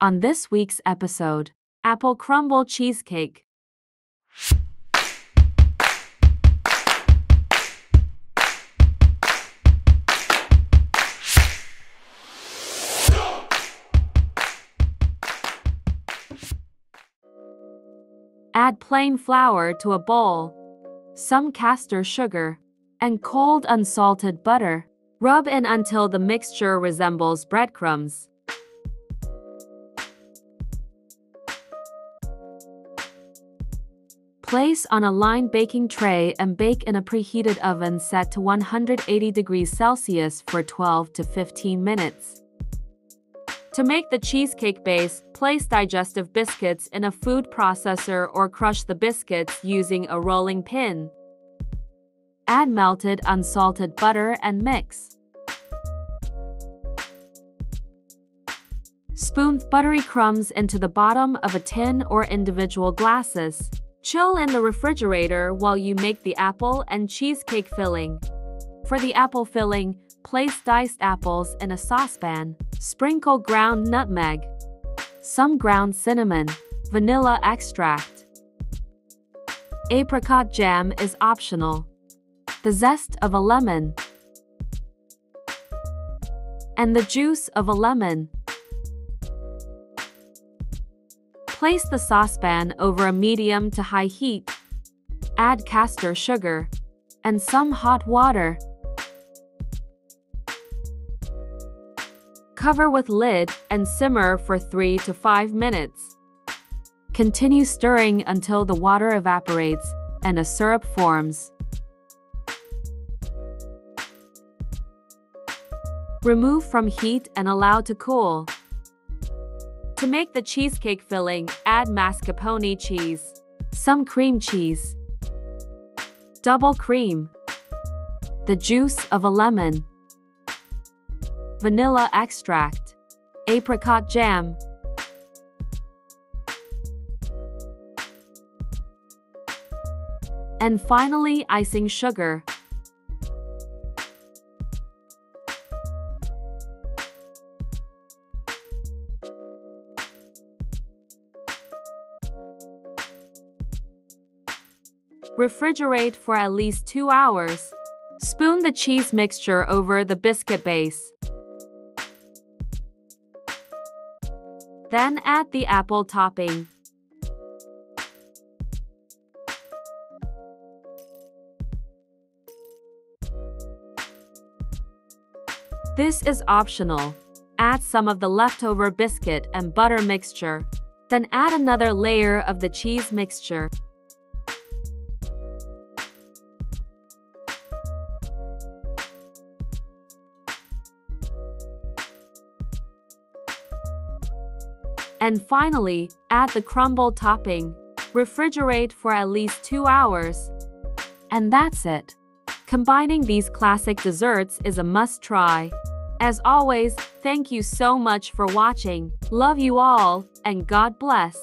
On this week's episode, apple crumble cheesecake. Add plain flour to a bowl, some castor sugar, and cold unsalted butter. Rub in until the mixture resembles breadcrumbs. Place on a lined baking tray and bake in a preheated oven set to 180 degrees Celsius for 12 to 15 minutes. To make the cheesecake base, place digestive biscuits in a food processor or crush the biscuits using a rolling pin. Add melted unsalted butter and mix. Spoon buttery crumbs into the bottom of a tin or individual glasses. Chill in the refrigerator while you make the apple and cheesecake filling. For the apple filling, place diced apples in a saucepan. Sprinkle ground nutmeg, some ground cinnamon, vanilla extract. Apricot jam is optional. The zest of a lemon and the juice of a lemon. Place the saucepan over a medium to high heat. Add castor sugar and some hot water. Cover with lid and simmer for 3 to 5 minutes. Continue stirring until the water evaporates and a syrup forms. Remove from heat and allow to cool. To make the cheesecake filling, add mascarpone cheese, some cream cheese, double cream, the juice of a lemon, vanilla extract, apricot jam, and finally icing sugar. Refrigerate for at least 2 hours. Spoon the cheese mixture over the biscuit base. Then add the apple topping. This is optional. Add some of the leftover biscuit and butter mixture. Then add another layer of the cheese mixture. And finally, add the crumble topping. Refrigerate for at least 2 hours. And that's it. Combining these classic desserts is a must-try. As always, thank you so much for watching. Love you all, and God bless.